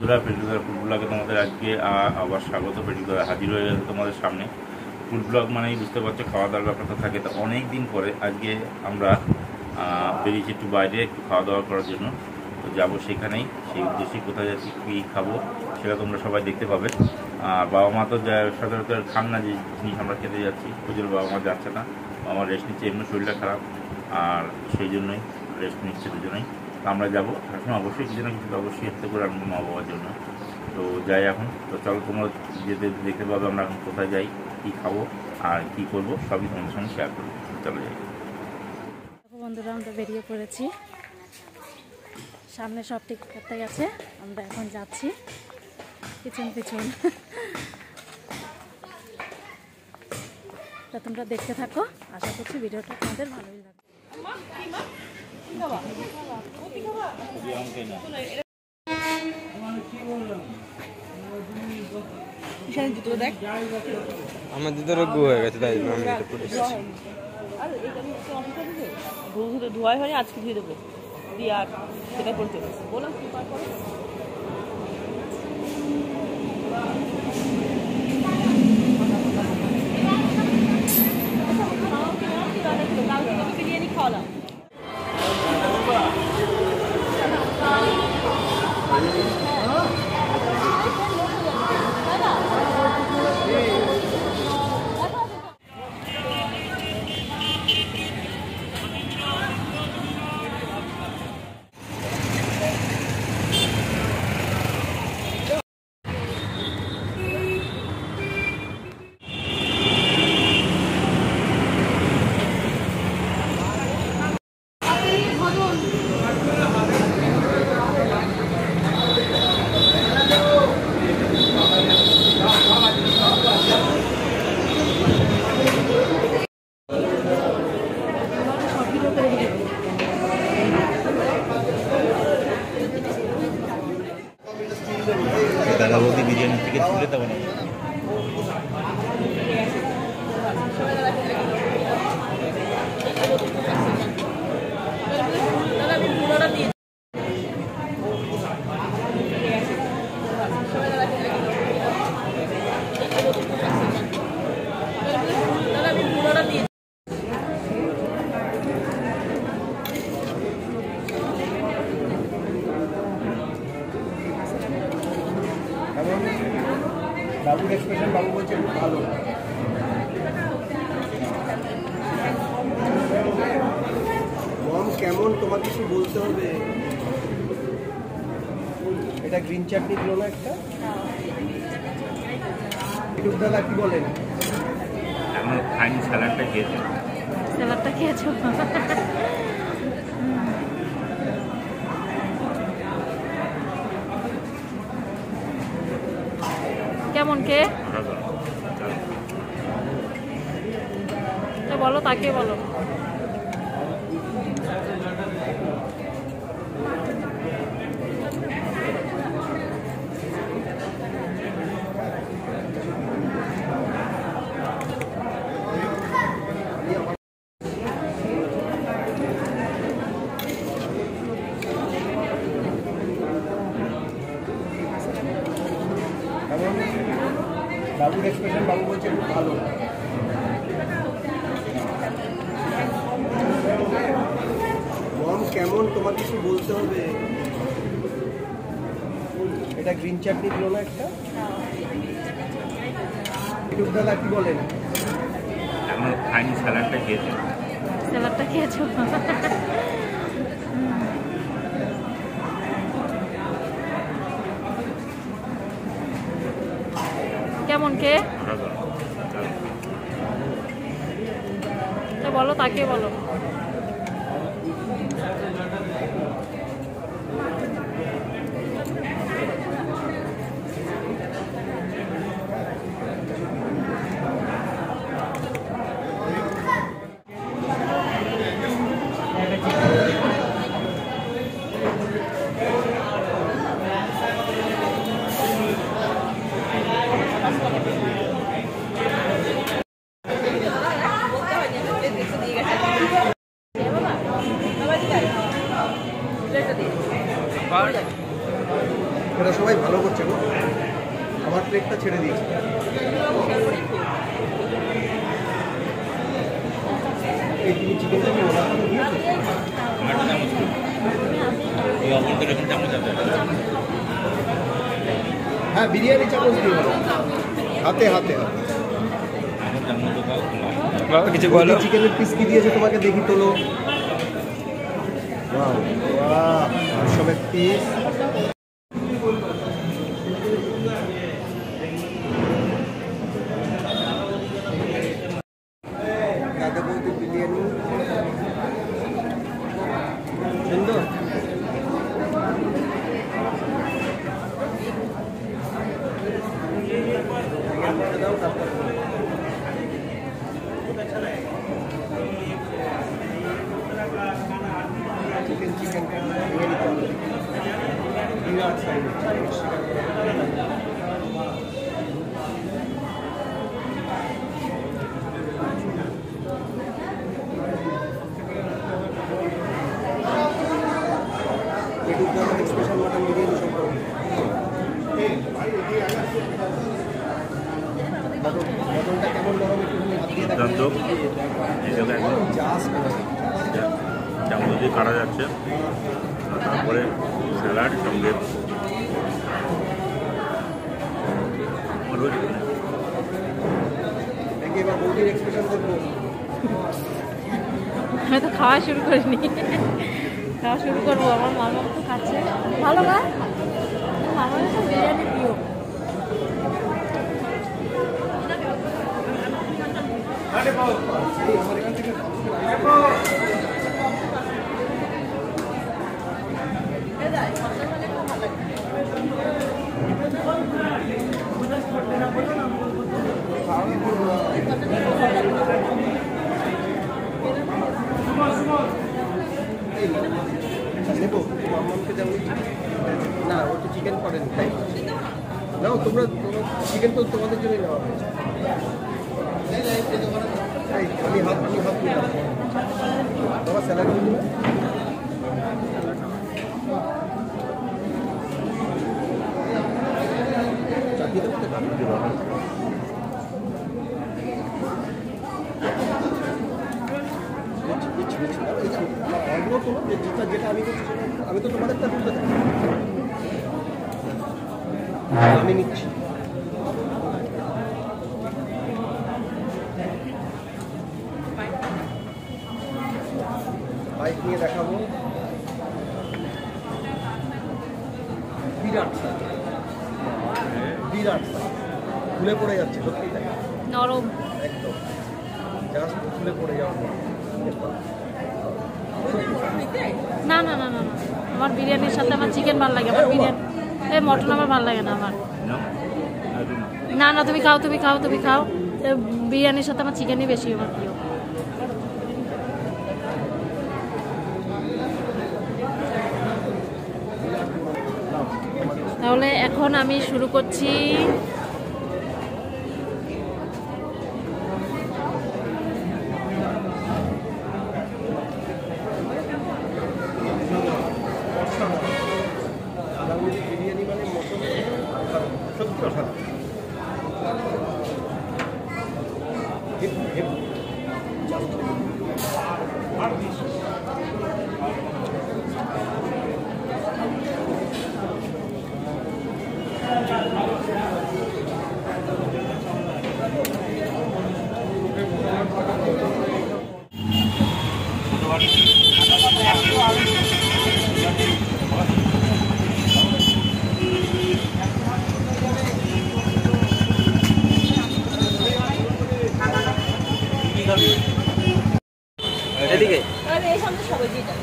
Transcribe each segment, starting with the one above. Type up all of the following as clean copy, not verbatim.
Food ব্লগে তোমাদের আজকে আবার স্বাগত। পেটিকুলার হাজির হয়ে গেছে তোমাদের সামনে। ফুড ব্লগ মানেই বুঝতে পারছো খাওয়া দাওয়ার ব্যাপারটা থাকে। তো অনেক দিন পরে আজকে আমরা বেরিয়েছি একটু বাইরে, একটু খাওয়া দাওয়া করার জন্য। তো যাবো সেখানেই, সেই উদ্দেশ্যে কোথায় যাচ্ছি, কী খাবো সেটা তোমরা সবাই দেখতে পাবে। আর বাবা মা তো সচরাচর খান না যে জিনিস আমরা খেতে যাচ্ছি, পুজোর বাবা মা যাচ্ছে না, বাবা মা রেস্ট নিচ্ছে, এমনি শরীরটা খারাপ, আর সেই জন্যই রেস্ট নিচ্ছে দুজনেই। আমরা যাবো সবসময়, অবশ্যই কিছু না কিছু তো অবশ্যই হাতে করে আনবো মা বাবার জন্য। তো যাই এখন, তো চলো তোমরা যেতে দেখতে পাবে আমরা এখন কোথায় যাই, কী খাবো আর কী করবো সবই তোমাদের সঙ্গে শেয়ার করবো। চলো যাই। বন্ধুরা আমরা বেরিয়ে পড়েছি, সামনে সব ঠিক করতে গেছে, আমরা এখন যাচ্ছি পিছন পিছন। তা তোমরা দেখতে থাকো, আশা করছি ভিডিওটা তোমাদের ভালোই লাগবে। আমার দুটো রোগ হয়ে গেছে, তাই ধোয়াই হয়নি, আজকে ধুয়ে দেবো দিয়ে আর সেটা করতে বললাম। বিরিয়ানি খাওয়ালাম। দাদা বৌদি বিরিয়ানি থেকে তুলে দেবো না। বাবুর এক্সপ্রেশন, বাবু বলছে খুব ভালো। মম কেমন, তোমাকে কিছু বলতে হবে। এটা গ্রিন চাটনি দিল না একটা? ইউটিউব দাদা কি বলেন? এখন খাইনি, স্যালাডটা খেয়েছি। স্যালাডটা খেয়েছো? কেমন কে বলো, তাকে বলো। বাবুর এক্সপ্রেশন, বাবু বলছে খুব ভালো। মম কেমন, তোমাকে কিছু বলতে হবে। এটা গ্রিন চাটনি দিল না একটা? ইউটিউব দাদা কি বলেন? এখন খাইনি, স্যালাডটা খেয়েছি। স্যালাডটা খেয়েছো? কেমন কে বলো, তাকে বলো। সবাই ভালো করছে গো, আমার প্লেটটা ছেড়ে দিয়েছে। এই তুমি চিকেনটা কি ওনার হাতে দিয়েছো? একটা চামচ দিন। ওই অপরদের এখানে চামচ আছে। হ্যাঁ, বিরিয়ানি চামচ দিয়ে দাও। হাতে হাতে হাতে। এখন চামচ দাও। বাবা কিছু বলো। চিকেনের পিস কি দিয়েছে তোমাকে দেখি তোলো। বাহ বাহ, আর সবের পিস। দাদা বৌদি বিরিয়ানি সুন্দর। দাও তারপর চিকেন চিকেন ভেঙে নিতে হবে। বিরাট সাইজ। এটুকু আমাদের স্পেশাল মাটন বিরিয়ানি সম্পর্কে মটনটা কেমন নরম একটু হাত দিয়ে দুর্দান্ত। এই জায়গায় একদম জাস্ট চামচ দিয়ে কাটা যাচ্ছে। আর তারপরে স্যালাড সঙ্গে দেখি এবার বৌদির এক্সপ্রেশন দেখবো। আমি তো খাওয়া শুরু করিনি, খাওয়া শুরু করবো। আমার মামা তো খাচ্ছে ভালো না, মামার তো বিরিয়ানি প্রিয়। আমার এখান থেকে নেবো মামাকে যেমন না, ও তো চিকেন করেন তাই না, তোমরা চিকেন তো তোমাদের জন্যই নেওয়া হয়েছে। আমি হাত বাবা স্যালাড দিন। চাকরি করতে যেটা আমি করছি আমি তো তোমাদেরটা তুলতে থাকি, আমি নিচ্ছি। বাইক নিয়ে দেখাবো। বিরাট স্যার, বিরাট স্যার, খুলে পড়ে যাচ্ছে সত্যি তাই, নরম। একদম জাস্ট খুলে পড়ে যাওয়ার পর। না না না না না, আমার বিরিয়ানির সাথে আমার চিকেন ভালো লাগে। আমার বিরিয়ানি এই মটন আমার ভালো লাগে না আমার। না না, তুমি খাও তুমি খাও তুমি খাও। বিরিয়ানির সাথে আমার চিকেনই বেশি আমার প্রিয়। তাহলে এখন আমি শুরু করছি। বিরিয়ানি মানে মটন সত্যি অসাধারণ। এদিকে এই সামনে সবাই দিয়ে যাবে।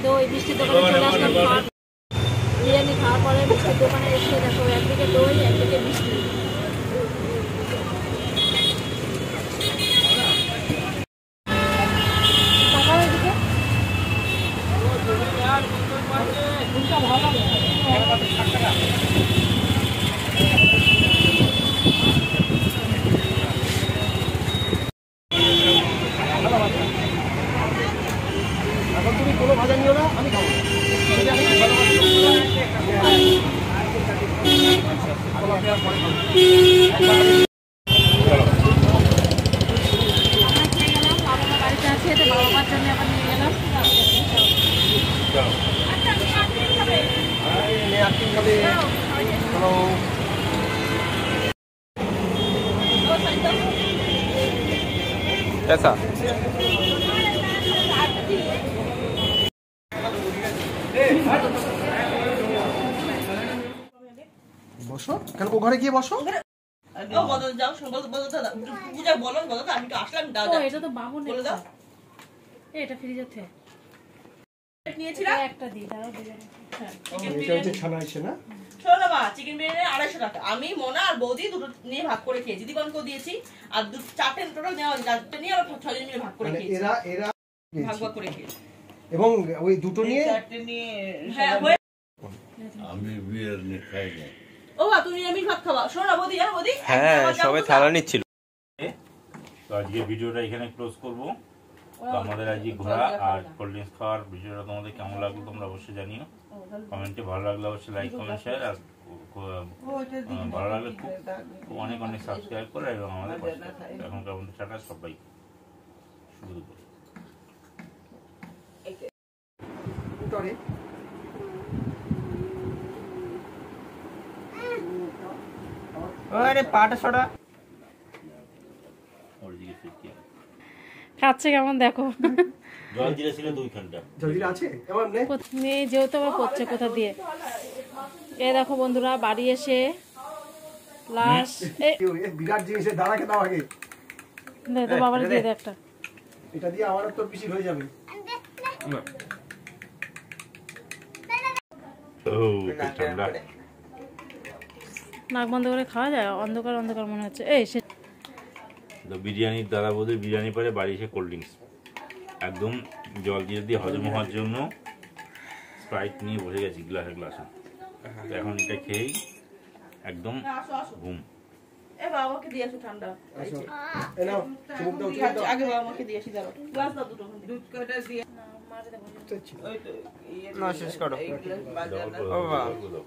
দই মিষ্টির দোকানে চলে আসলাম বিরিয়ানি খাওয়ার পরে মিষ্টির দোকানে এসে দেখো একদিকে দই একদিকে মিষ্টি। টাকা এদিকে ভালো লাগে। এখন তুমি কোনো ভাজা নিও না, আমি খাবো না। যদি আমি ভালোবাসি, বাড়িতে আছে, এটা বাবা মার জন্য আবার নিয়ে গেলাম। হ্যালো, कैसा বসো, কেন ও ঘরে গিয়ে বসো। বদল যাও, বদল দাদা পূজা বলো, বলো তো, আমি তো আসলাম ও, দাদা এটা তো বাবুর বলে দাও। এটা ফ্রিজে থেকে নিয়েছিলাম একটা দিই, দাঁড়াও বিরিয়ানি। হ্যাঁ, এটা হচ্ছে ছানা এসে না, শোনো না মা, চিকেন বিরিয়ানি 250 টাকা। আমি মোনা আর বৌদি দুটো নিয়ে ভাগ করে খেয়েছি, দিদিবানকেও দিয়েছি, আর চারটে টোটাল নেওয়া, চারটে নিয়ে আমরা 6 জন মিলে ভাগ করে মানে খেয়েছি, এরা এরা ভাগ ভাগ করে খেয়েছি। এবং ওই দুটো নিয়ে চারটে নিয়ে হ্যাঁ হয়ে আমি বিয়ের নিয়ে খাই না। ও বা তুমি নিরামিষ ভাত খাওয়া। শোনো না বৌদি, জানো বৌদি, হ্যাঁ সবাই থালা নিচ্ছিল। তো আজকে ভিডিওটা এখানে ক্লোজ করব। তো আমাদের আজকে ঘোরা আর কোল্ড ড্রিঙ্কস খাওয়ার ভিডিওটা তোমাদের কেমন লাগলো তোমরা অবশ্যই জানিও কমেন্টে। ভালো লাগলে অবশ্যই লাইক কমেন্ট শেয়ার, আর ভালো লাগলে খুব অনেক অনেক সাবস্ক্রাইব করে এবং আমাদের পাশে থাকো। এখনকার মধ্যে টাটা সবাই, শুভ দুপুর। উঠরে আরে পাটা ছড়া ওদিকে ফিরকি খাচ্ছে কেমন দেখো। জল দিলে ছিল 2 ঘন্টা। জলজিরা আছে এমন নেই। মেয়ে যেহেতু আবার পড়ছে কোথা দিয়ে। এই দেখো বন্ধুরা, বাড়ি এসে লাস্ট বিরাট জিনিসের দাঁড়াকে দাও আগে, তো বাবার দিয়ে দে একটা। এটা দিয়ে আমার তো পিসি হয়ে যাবে। ও ঠান্ডা। নাক বন্ধ করে খাওয়া যায়? অন্ধকার অন্ধকার মনে হচ্ছে। এই সে তো বিরিয়ানির দাদা বৌদি বিরিয়ানি পরে বাড়ি এসে কোল্ড ড্রিঙ্কস একদম জল দিয়ে হজম হওয়ার জন্য স্প্রাইট নিয়ে বসে গেছি গ্লাসে গ্লাসে। তো এখন এটা খেয়েই একদম আসো আসো, ঘুম। এ বাবা আমাকে দিয়ে আসো ঠান্ডা। আসো, এই নাও চুমুক দাও, ঠিক চুমুক আছে, দাও। আগে বাবা আমাকে দিয়ে আসি, দাও গ্লাস দাও দুটো, দুধ কয়টা দিয়ে আচ্ছা। ওই তো না শেষ করো এই গ্লাস বাজার ও বাবা। দাও।